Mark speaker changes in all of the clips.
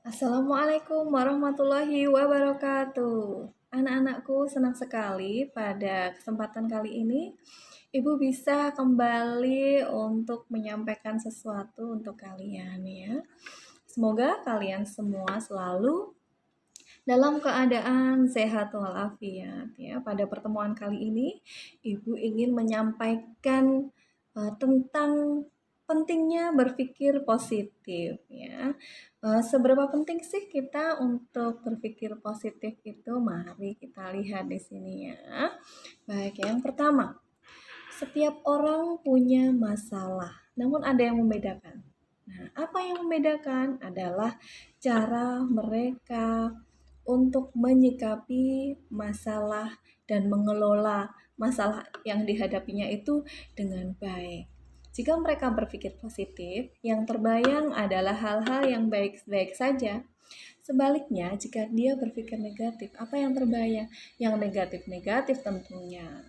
Speaker 1: Assalamualaikum warahmatullahi wabarakatuh. Anak-anakku, senang sekali pada kesempatan kali ini Ibu bisa kembali untuk menyampaikan sesuatu untuk kalian ya. Semoga kalian semua selalu dalam keadaan sehat walafiat ya. Pada pertemuan kali ini Ibu ingin menyampaikan tentang pentingnya berpikir positif ya. Seberapa penting sih kita untuk berpikir positif itu? Mari kita lihat di sini ya. Baik, yang pertama, setiap orang punya masalah, namun ada yang membedakan. Nah, apa yang membedakan adalah cara mereka untuk menyikapi masalah dan mengelola masalah yang dihadapinya itu dengan baik. Jika mereka berpikir positif, yang terbayang adalah hal-hal yang baik-baik saja. Sebaliknya, jika dia berpikir negatif, apa yang terbayang? Yang negatif-negatif tentunya.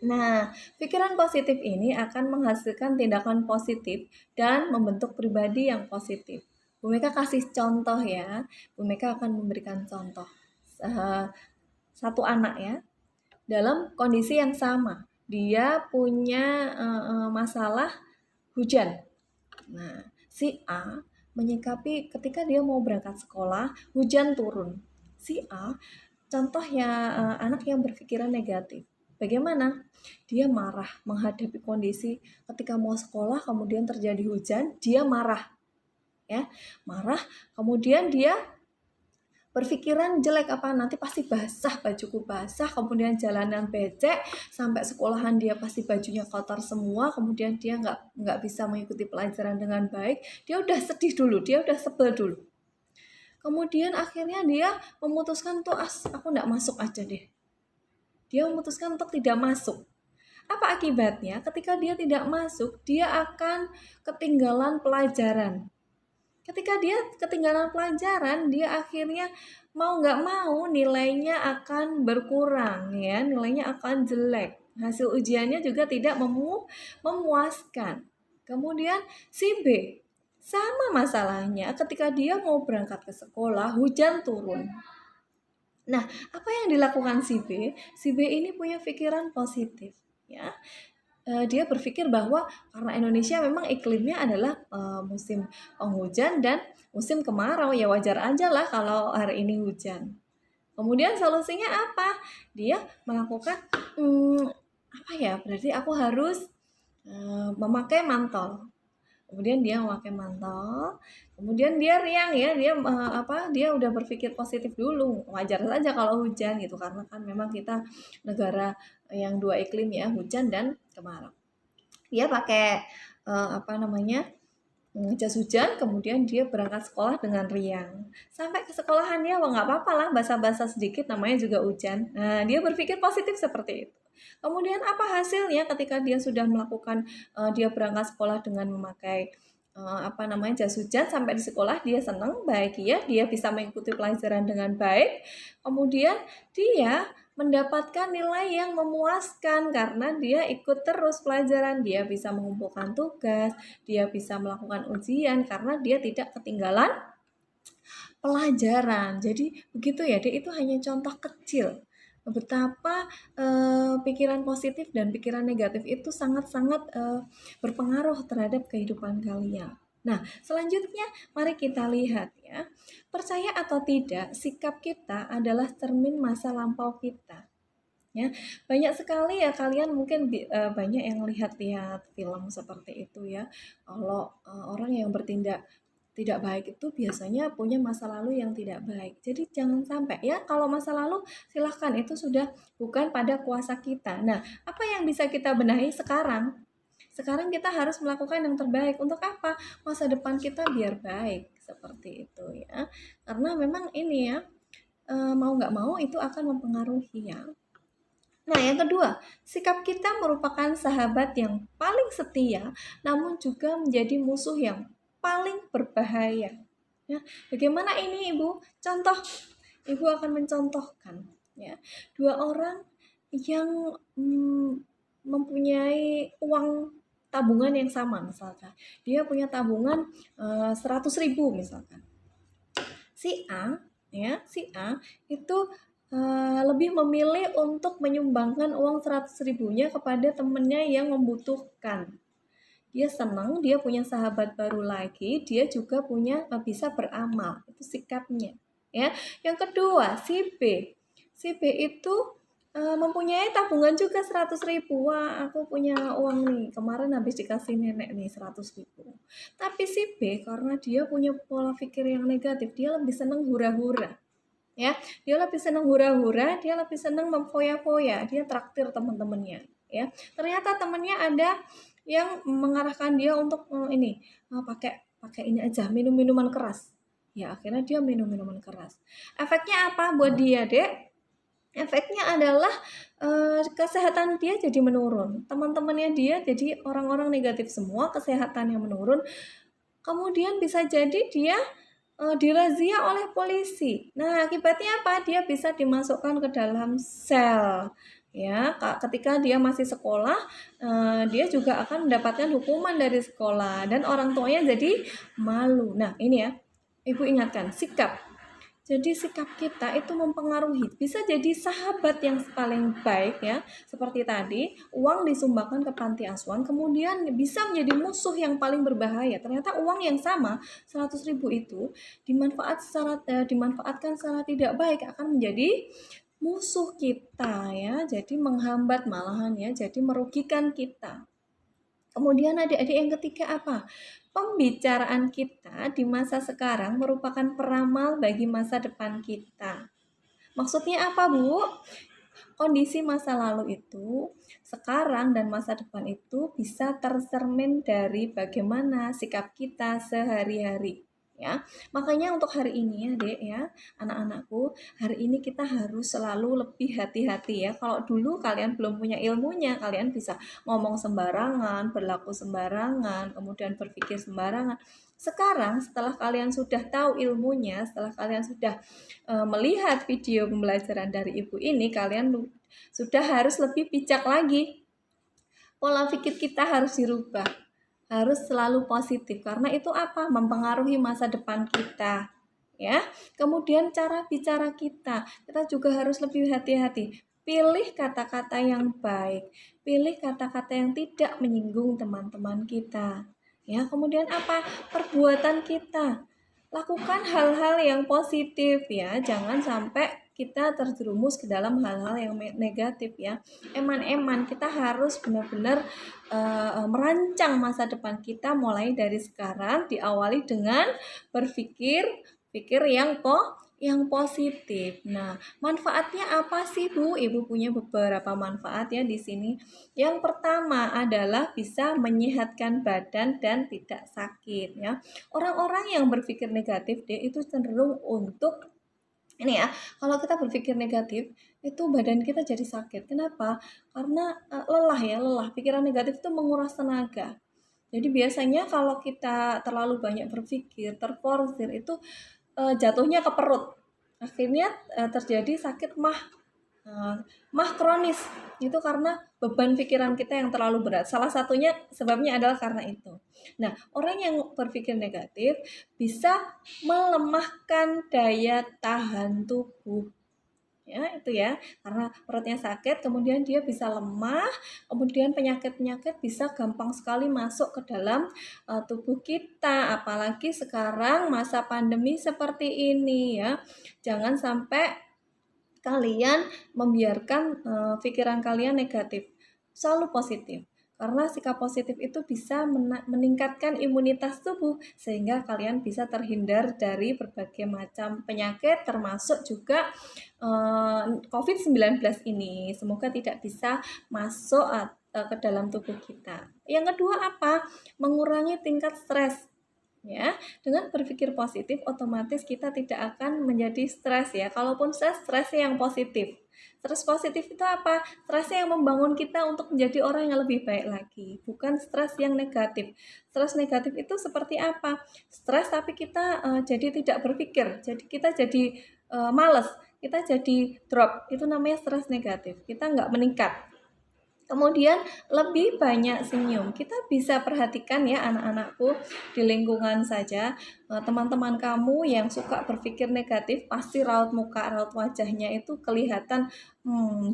Speaker 1: Nah, pikiran positif ini akan menghasilkan tindakan positif dan membentuk pribadi yang positif. Bu Mega kasih contoh ya. Bu Mega akan memberikan contoh. Satu anak ya, dalam kondisi yang sama. Dia punya masalah hujan. Nah, si A menyikapi ketika dia mau berangkat sekolah, hujan turun. Si A contohnya anak yang berpikiran negatif. Bagaimana? Dia marah menghadapi kondisi ketika mau sekolah kemudian terjadi hujan, dia marah. Ya, marah, kemudian dia berpikiran jelek apa nanti pasti basah, bajuku basah, kemudian jalanan becek, sampai sekolahan dia pasti bajunya kotor semua, kemudian dia nggak bisa mengikuti pelajaran dengan baik, dia udah sedih dulu, dia udah sebel dulu. Kemudian akhirnya dia memutuskan tuh aku nggak masuk aja deh. Dia memutuskan untuk tidak masuk. Apa akibatnya? Ketika dia tidak masuk, dia akan ketinggalan pelajaran. Ketika dia ketinggalan pelajaran, dia akhirnya mau nggak mau nilainya akan berkurang ya, nilainya akan jelek. Hasil ujiannya juga tidak memuaskan. Kemudian si B, sama masalahnya ketika dia mau berangkat ke sekolah, hujan turun. Nah, apa yang dilakukan si B? Si B ini punya pikiran positif ya. Dia berpikir bahwa karena Indonesia memang iklimnya adalah musim penghujan dan musim kemarau, ya wajar aja lah kalau hari ini hujan. Kemudian solusinya apa? Dia melakukan apa ya? Berarti aku harus memakai mantel. Kemudian dia memakai mantel, kemudian dia riang ya, dia udah berpikir positif dulu. Wajar saja kalau hujan gitu, karena kan memang kita negara yang dua iklim ya, hujan dan kemarau. Dia pakai jas hujan, kemudian dia berangkat sekolah dengan riang. Sampai ke sekolahan dia, nggak apa-apa lah, basah-basah sedikit, namanya juga hujan. Nah, dia berpikir positif seperti itu. Kemudian apa hasilnya ketika dia sudah melakukan, dia berangkat sekolah dengan memakai jas hujan, sampai di sekolah dia senang, bahagia, dia bisa mengikuti pelajaran dengan baik. Kemudian dia mendapatkan nilai yang memuaskan karena dia ikut terus pelajaran, dia bisa mengumpulkan tugas, dia bisa melakukan ujian karena dia tidak ketinggalan pelajaran. Jadi begitu ya, itu hanya contoh kecil betapa pikiran positif dan pikiran negatif itu sangat-sangat berpengaruh terhadap kehidupan kalian. Nah, selanjutnya mari kita lihat ya. Percaya atau tidak, sikap kita adalah cermin masa lampau kita. Ya, banyak sekali ya kalian mungkin banyak yang lihat-lihat film seperti itu ya. Kalau orang yang bertindak tidak baik itu biasanya punya masa lalu yang tidak baik. Jadi jangan sampai ya, kalau masa lalu silahkan, itu sudah bukan pada kuasa kita. Nah, apa yang bisa kita benahi sekarang? Sekarang kita harus melakukan yang terbaik. Untuk apa? Masa depan kita biar baik. Seperti itu ya. Karena memang ini ya, mau nggak mau itu akan mempengaruhi ya. Nah, yang kedua, sikap kita merupakan sahabat yang paling setia, namun juga menjadi musuh yang paling berbahaya. Ya, bagaimana ini, Ibu? Contoh, Ibu akan mencontohkan ya, dua orang yang mempunyai uang tabungan yang sama misalkan. Dia punya tabungan 100.000 misalkan. Si A, ya, si A itu lebih memilih untuk menyumbangkan uang 100 ribunya kepada temennya yang membutuhkan. Dia senang, dia punya sahabat baru lagi, dia juga punya bisa beramal. Itu sikapnya, ya. Yang kedua, si B. Si B itu mempunyai tabungan juga 100 ribu. Wah, aku punya uang nih. Kemarin habis dikasih nenek nih 100 ribu. Tapi si B karena dia punya pola pikir yang negatif, dia lebih senang hura-hura. Ya, dia lebih senang hura-hura, dia lebih senang memfoya-foya, dia traktir teman-temannya. Ya, ternyata temannya ada yang mengarahkan dia untuk pakai pakai ini aja, minum minuman keras. Ya, akhirnya dia minum minuman keras. Efeknya apa buat dia, Dek? Efeknya adalah kesehatan dia jadi menurun. Teman-temannya dia jadi orang-orang negatif semua, kesehatannya menurun. Kemudian bisa jadi dia dirazia oleh polisi. Nah, akibatnya apa? Dia bisa dimasukkan ke dalam sel. Ya, ketika dia masih sekolah, dia juga akan mendapatkan hukuman dari sekolah dan orang tuanya jadi malu. Nah, ini ya, Ibu ingatkan, sikap. Jadi sikap kita itu mempengaruhi, bisa jadi sahabat yang paling baik ya, seperti tadi, uang disumbangkan ke panti asuhan, kemudian bisa menjadi musuh yang paling berbahaya. Ternyata uang yang sama, 100 ribu itu, dimanfaatkan secara tidak baik akan menjadi musuh kita ya, jadi menghambat malahan ya, jadi merugikan kita. Kemudian adik-adik yang ketiga apa? Pembicaraan kita di masa sekarang merupakan peramal bagi masa depan kita. Maksudnya apa, Bu? Kondisi masa lalu itu, sekarang dan masa depan itu bisa tercermin dari bagaimana sikap kita sehari-hari. Ya, makanya untuk hari ini ya, Dek ya, anak-anakku, hari ini kita harus selalu lebih hati-hati ya. Kalau dulu kalian belum punya ilmunya, kalian bisa ngomong sembarangan, berlaku sembarangan, kemudian berpikir sembarangan. Sekarang setelah kalian sudah tahu ilmunya, setelah kalian sudah melihat video pembelajaran dari ibu ini, kalian sudah harus lebih bijak lagi. Pola pikir kita harus dirubah, harus selalu positif karena itu apa? Mempengaruhi masa depan kita. Ya. Kemudian cara bicara kita juga harus lebih hati-hati. Pilih kata-kata yang baik, pilih kata-kata yang tidak menyinggung teman-teman kita. Ya, kemudian apa? Perbuatan kita. Lakukan hal-hal yang positif ya, jangan sampai kita terjerumus ke dalam hal-hal yang negatif ya. Eman-eman kita harus benar-benar merancang masa depan kita mulai dari sekarang, diawali dengan berpikir yang positif. Nah, manfaatnya apa sih, Bu? Ibu punya beberapa manfaat ya di sini. Yang pertama adalah bisa menyehatkan badan dan tidak sakit ya. Orang-orang yang berpikir negatif dia itu cenderung untuk ini ya, kalau kita berpikir negatif itu badan kita jadi sakit. Kenapa? Karena lelah. Pikiran negatif itu menguras tenaga. Jadi biasanya kalau kita terlalu banyak berpikir, terforsir itu jatuhnya ke perut. Akhirnya terjadi sakit mah kronis. Itu karena beban pikiran kita yang terlalu berat. Salah satunya sebabnya adalah karena itu. Nah, orang yang berpikir negatif bisa melemahkan daya tahan tubuh. Ya, itu ya. Karena perutnya sakit, kemudian dia bisa lemah, kemudian penyakit-penyakit bisa gampang sekali masuk ke dalam tubuh kita. Apalagi sekarang masa pandemi seperti ini ya. Jangan sampai kalian membiarkan pikiran kalian negatif. Selalu positif. Karena sikap positif itu bisa meningkatkan imunitas tubuh sehingga kalian bisa terhindar dari berbagai macam penyakit termasuk juga COVID-19 ini. Semoga tidak bisa masuk ke dalam tubuh kita. Yang kedua apa? Mengurangi tingkat stres. Ya, dengan berpikir positif otomatis kita tidak akan menjadi stres ya. Kalaupun stres yang positif. Stres positif itu apa? Stres yang membangun kita untuk menjadi orang yang lebih baik lagi, bukan stres yang negatif. Stres negatif itu seperti apa? Stres tapi kita jadi tidak berpikir, jadi kita jadi malas, kita jadi drop. Itu namanya stres negatif. Kita nggak meningkat. Kemudian lebih banyak senyum. Kita bisa perhatikan ya anak-anakku di lingkungan saja, teman-teman kamu yang suka berpikir negatif pasti raut muka, raut wajahnya itu kelihatan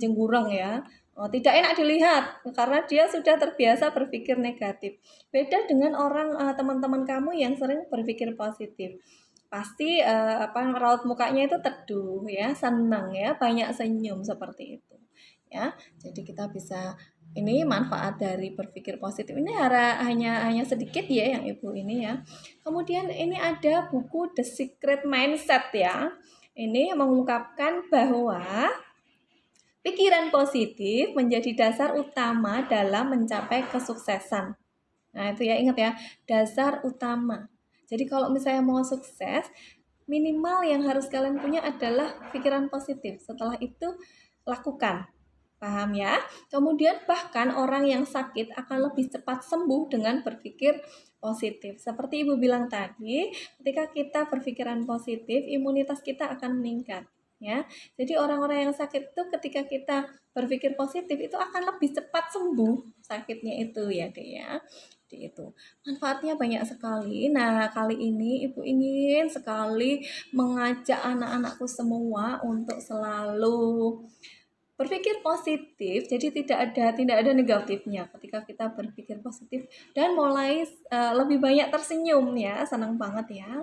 Speaker 1: jenggureng ya. Tidak enak dilihat karena dia sudah terbiasa berpikir negatif. Beda dengan orang teman-teman kamu yang sering berpikir positif. Pasti raut mukanya itu teduh ya, senang ya, banyak senyum seperti itu. Ya, jadi kita bisa ini manfaat dari berpikir positif ini hanya sedikit ya yang ibu ini ya. Kemudian ini ada buku The Secret Mindset ya. Ini mengungkapkan bahwa pikiran positif menjadi dasar utama dalam mencapai kesuksesan. Nah, itu ya ingat ya, dasar utama. Jadi kalau misalnya mau sukses, minimal yang harus kalian punya adalah pikiran positif. Setelah itu lakukan. Paham ya? Kemudian bahkan orang yang sakit akan lebih cepat sembuh dengan berpikir positif. Seperti Ibu bilang tadi, ketika kita berpikiran positif, imunitas kita akan meningkat. Ya, jadi orang-orang yang sakit itu ketika kita berpikir positif itu akan lebih cepat sembuh sakitnya itu ya deh ya. Jadi itu manfaatnya banyak sekali. Nah kali ini ibu ingin sekali mengajak anak-anakku semua untuk selalu berpikir positif, jadi tidak ada negatifnya ketika kita berpikir positif dan mulai lebih banyak tersenyum ya, senang banget ya.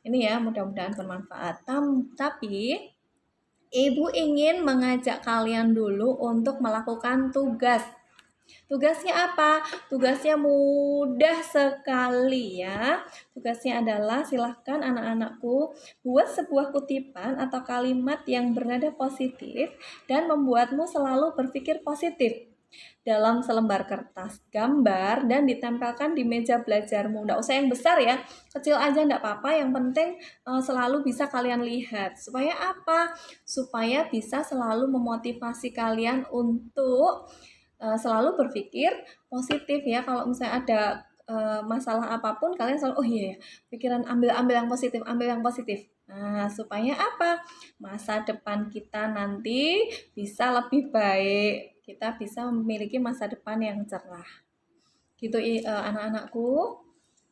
Speaker 1: Ini ya mudah-mudahan bermanfaat. Tapi ibu ingin mengajak kalian dulu untuk melakukan tugas. Tugasnya apa? Tugasnya mudah sekali ya. Tugasnya adalah silahkan anak-anakku buat sebuah kutipan atau kalimat yang bernada positif dan membuatmu selalu berpikir positif dalam selembar kertas gambar dan ditempelkan di meja belajarmu. Nggak usah yang besar ya, kecil aja nggak apa-apa, yang penting selalu bisa kalian lihat. Supaya apa? Supaya bisa selalu memotivasi kalian untuk selalu berpikir positif ya. Kalau misalnya ada masalah apapun kalian selalu oh iya ya, pikiran ambil yang positif, ambil yang positif. Nah, supaya apa? Masa depan kita nanti bisa lebih baik. Kita bisa memiliki masa depan yang cerah. Gitu anak-anakku.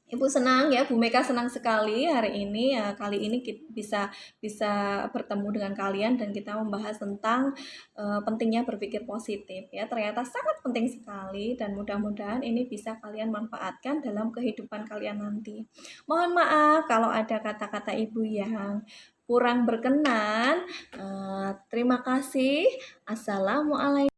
Speaker 1: Ibu senang ya, Bu Meka senang sekali hari ini ya, kali ini kita bisa bertemu dengan kalian dan kita membahas tentang pentingnya berpikir positif ya. Ternyata sangat penting sekali dan mudah-mudahan ini bisa kalian manfaatkan dalam kehidupan kalian nanti. Mohon maaf kalau ada kata-kata Ibu yang kurang berkenan. Terima kasih. Assalamualaikum.